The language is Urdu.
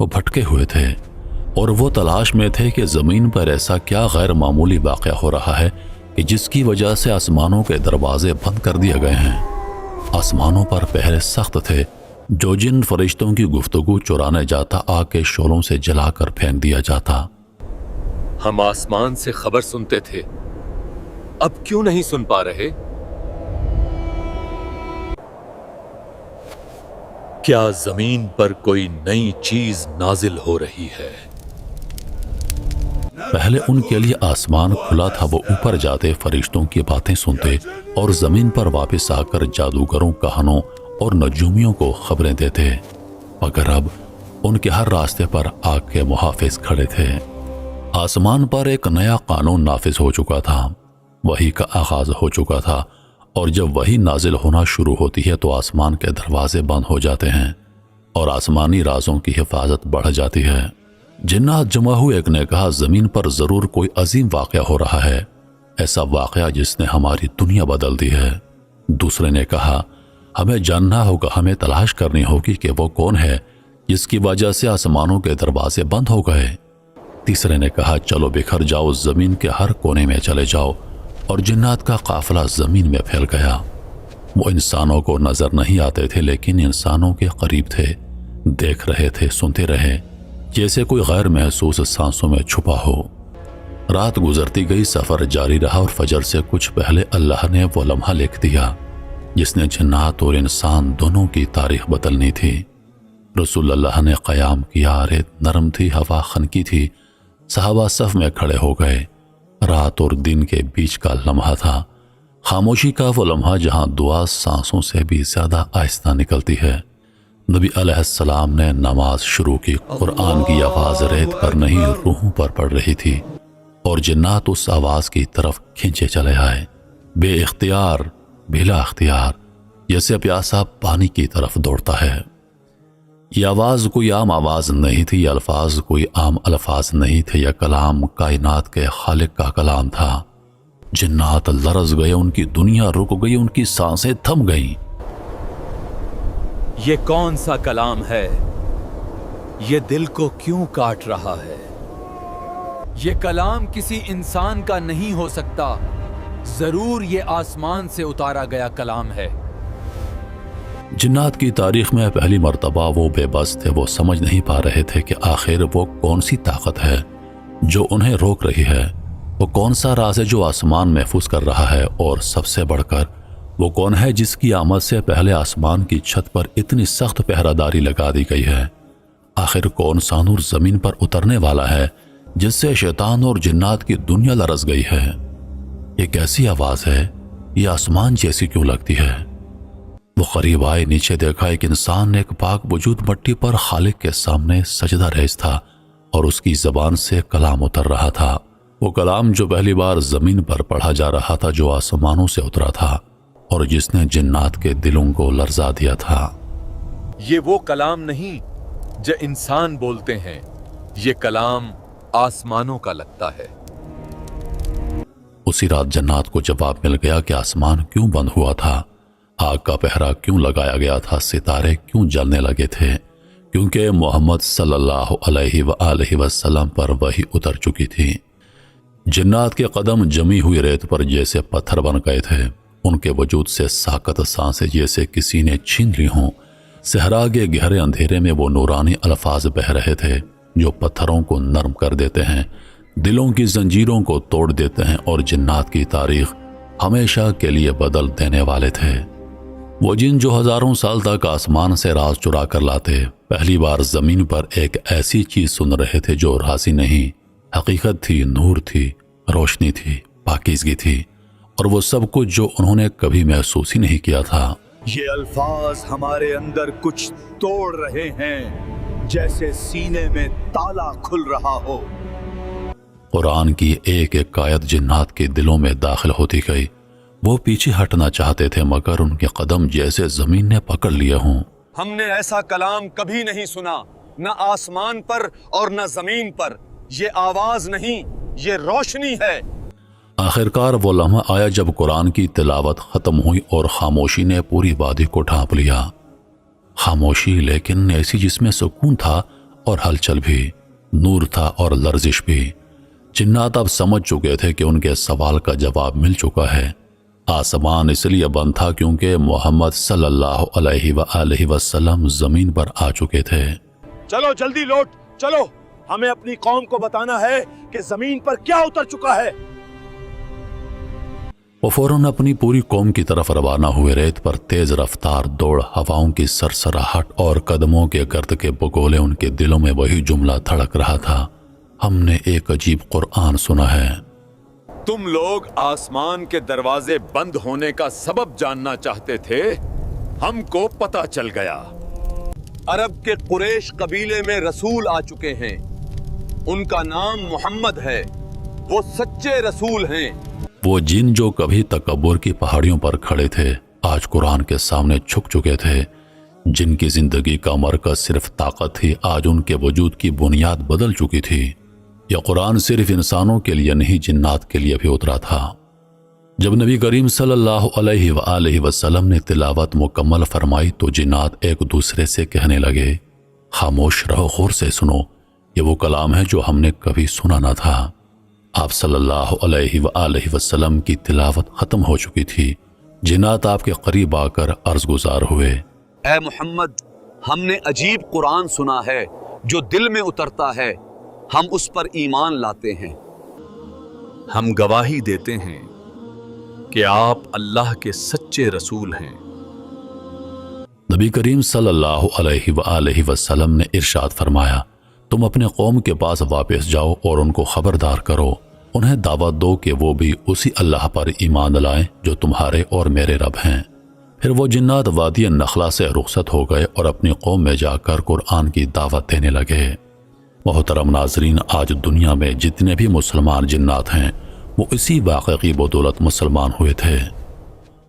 وہ بھٹکے ہوئے تھے اور وہ تلاش میں تھے کہ زمین پر ایسا کیا غیر معمولی واقعہ ہو رہا ہے کہ جس کی وجہ سے آسمانوں کے دروازے بند کر دیے گئے ہیں۔ آسمانوں پر پہرے سخت تھے، جو جن فرشتوں کی گفتگو چرانے جاتا آگ کے شعلوں سے جلا کر پھینک دیا جاتا۔ ہم آسمان سے خبر سنتے تھے، اب کیوں نہیں سن پا رہے؟ کیا زمین پر کوئی نئی چیز نازل ہو رہی ہے؟ پہلے ان کے لیے آسمان کھلا تھا، وہ اوپر جاتے، فرشتوں کی باتیں سنتے اور زمین پر واپس آ کر جادوگروں، کہانوں اور نجومیوں کو خبریں دیتے، مگر اب ان کے ہر راستے پر آگ کے محافظ کھڑے تھے۔ آسمان پر ایک نیا قانون نافذ ہو چکا تھا، وحی کا آغاز ہو چکا تھا، اور جب وحی نازل ہونا شروع ہوتی ہے تو آسمان کے دروازے بند ہو جاتے ہیں اور آسمانی رازوں کی حفاظت بڑھ جاتی ہے۔ جنات جمع ہوئے، ایک نے کہا زمین پر ضرور کوئی عظیم واقعہ ہو رہا ہے، ایسا واقعہ جس نے ہماری دنیا بدل دی ہے۔ دوسرے نے کہا ہمیں جاننا ہوگا، ہمیں تلاش کرنی ہوگی کہ وہ کون ہے جس کی وجہ سے آسمانوں کے دروازے بند ہو گئے۔ تیسرے نے کہا چلو بکھر جاؤ، زمین کے ہر کونے میں چلے جاؤ، اور جنات کا قافلہ زمین میں پھیل گیا۔ وہ انسانوں کو نظر نہیں آتے تھے لیکن انسانوں کے قریب تھے، دیکھ رہے تھے، سنتے رہے، جیسے کوئی غیر محسوس سانسوں میں چھپا ہو۔ رات گزرتی گئی، سفر جاری رہا، اور فجر سے کچھ پہلے اللہ نے وہ لمحہ لکھ دیا جس نے جنات اور انسان دونوں کی تاریخ بدلنی تھی۔ رسول اللہ نے قیام کیا، ریت نرم تھی، ہوا خنکی تھی، صحابہ صف میں کھڑے ہو گئے۔ رات اور دن کے بیچ کا لمحہ تھا، خاموشی کا وہ لمحہ جہاں دعا سانسوں سے بھی زیادہ آہستہ نکلتی ہے۔ نبی علیہ السلام نے نماز شروع کی، قرآن کی آواز ریت پر نہیں روحوں پر پڑ رہی تھی، اور جنات اس آواز کی طرف کھینچے چلے آئے، بے اختیار، بلا اختیار، جیسے پیاسا پانی کی طرف دوڑتا ہے۔ یہ آواز کوئی عام آواز نہیں تھی، یہ الفاظ کوئی عام الفاظ نہیں تھے، یہ کلام کائنات کے خالق کا کلام تھا۔ جنات لرز گئے، ان کی دنیا رک گئی، ان کی سانسیں تھم گئیں۔ یہ کون سا کلام ہے؟ یہ دل کو کیوں کاٹ رہا ہے؟ یہ کلام کسی انسان کا نہیں ہو سکتا، ضرور یہ آسمان سے اتارا گیا کلام ہے۔ جنات کی تاریخ میں پہلی مرتبہ وہ بے بس تھے، وہ سمجھ نہیں پا رہے تھے کہ آخر وہ کون سی طاقت ہے جو انہیں روک رہی ہے، وہ کون سا راز ہے جو آسمان محفوظ کر رہا ہے، اور سب سے بڑھ کر وہ کون ہے جس کی آمد سے پہلے آسمان کی چھت پر اتنی سخت پہرہ داری لگا دی گئی ہے۔ آخر کون سا نور زمین پر اترنے والا ہے جس سے شیطان اور جنات کی دنیا لرز گئی ہے؟ یہ کیسی آواز ہے؟ یہ آسمان جیسی کیوں لگتی ہے؟ وہ قریب آئے، نیچے دیکھا، ایک انسان، ایک پاک وجود مٹی پر خالق کے سامنے سجدہ ریز تھا، اور اس کی زبان سے کلام اتر رہا تھا، وہ کلام جو پہلی بار زمین پر پڑھا جا رہا تھا، جو آسمانوں سے اترا تھا اور جس نے جنات کے دلوں کو لرزا دیا تھا۔ یہ وہ کلام نہیں جو انسان بولتے ہیں، یہ کلام آسمانوں کا لگتا ہے۔ اسی رات جنات کو جواب مل گیا کہ آسمان کیوں بند ہوا تھا، آگ کا پہرا کیوں لگایا گیا تھا، ستارے کیوں جلنے لگے تھے، کیونکہ محمد صلی اللہ علیہ وآلہ وسلم پر وحی اتر چکی تھی۔ جنات کے قدم جمی ہوئی ریت پر جیسے پتھر بن گئے تھے، ان کے وجود سے ساکت سانسیں جیسے کسی نے چھین لی ہوں۔ صحرا کے گہرے اندھیرے میں وہ نورانی الفاظ بہہ رہے تھے جو پتھروں کو نرم کر دیتے ہیں، دلوں کی زنجیروں کو توڑ دیتے ہیں، اور جنات کی تاریخ ہمیشہ کے لیے بدل دینے والے تھے۔ وہ جن جو ہزاروں سال تک آسمان سے راز چرا کر لاتے، پہلی بار زمین پر ایک ایسی چیز سن رہے تھے جو رازی نہیں، حقیقت تھی، نور تھی، روشنی تھی، پاکیزگی تھی، اور وہ سب کچھ جو انہوں نے کبھی محسوس ہی نہیں کیا تھا۔ یہ الفاظ ہمارے اندر کچھ توڑ رہے ہیں، جیسے سینے میں تالا کھل رہا ہو۔ قرآن کی ایک ایک آیت جنات کے دلوں میں داخل ہوتی گئی، وہ پیچھے ہٹنا چاہتے تھے مگر ان کے قدم جیسے زمین نے پکڑ لیے ہوں۔ ہم نے ایسا کلام کبھی نہیں سنا، نہ آسمان پر اور نہ زمین پر۔ یہ آواز نہیں، یہ روشنی ہے۔ آخرکار وہ لمحہ آیا جب قرآن کی تلاوت ختم ہوئی اور خاموشی نے پوری وادی کو ڈھانپ لیا۔ خاموشی لیکن ایسی جس میں سکون تھا، اور ہلچل بھی، نور تھا اور لرزش بھی۔ جنات اب سمجھ چکے تھے کہ ان کے سوال کا جواب مل چکا ہے۔ آسمان اس لیے بند تھا کیونکہ محمد صلی اللہ علیہ وآلہ وسلم زمین پر آ چکے تھے۔ چلو جلدی لوٹ چلو، ہمیں اپنی قوم کو بتانا ہے کہ زمین پر کیا اتر چکا ہے۔ وہ فوراً اپنی پوری قوم کی طرف روانہ ہوئے۔ ریت پر تیز رفتار دوڑ، ہواؤں کی سرسراہٹ اور قدموں کے گرد کے بگولے، ان کے دلوں میں وہی جملہ دھڑک رہا تھا، ہم نے ایک عجیب قرآن سنا ہے۔ تم لوگ آسمان کے دروازے بند ہونے کا سبب جاننا چاہتے تھے، ہم کو پتہ چل گیا۔ عرب کے قریش قبیلے میں رسول آ چکے ہیں، ان کا نام محمد ہے، وہ سچے رسول ہیں۔ وہ جن جو کبھی تکبر کی پہاڑیوں پر کھڑے تھے، آج قرآن کے سامنے جھک چکے تھے۔ جن کی زندگی کا مرکز صرف طاقت تھی، آج ان کے وجود کی بنیاد بدل چکی تھی۔ یہ قرآن صرف انسانوں کے لیے نہیں، جنات کے لیے بھی اترا تھا۔ جب نبی کریم صلی اللہ علیہ وآلہ وسلم نے تلاوت مکمل فرمائی تو جنات ایک دوسرے سے کہنے لگے، خاموش رہو، غور سے سنو، یہ وہ کلام ہے جو ہم نے کبھی سنا نہ تھا۔ آپ صلی اللہ علیہ وآلہ وسلم کی تلاوت ختم ہو چکی تھی۔ جنات آپ کے قریب آ کر عرض گزار ہوئے، اے محمد، ہم نے عجیب قرآن سنا ہے جو دل میں اترتا ہے، ہم اس پر ایمان لاتے ہیں۔ ہم گواہی دیتے ہیں کہ آپ اللہ کے سچے رسول ہیں۔ نبی کریم صلی اللہ علیہ وآلہ وسلم نے ارشاد فرمایا، تم اپنے قوم کے پاس واپس جاؤ اور ان کو خبردار کرو، انہیں دعوت دو کہ وہ بھی اسی اللہ پر ایمان لائیں جو تمہارے اور میرے رب ہیں۔ پھر وہ جنات وادی نخلا سے رخصت ہو گئے اور اپنی قوم میں جا کر قرآن کی دعوت دینے لگے۔ محترم ناظرین، آج دنیا میں جتنے بھی مسلمان جنات ہیں وہ اسی واقعے کی بدولت مسلمان ہوئے تھے۔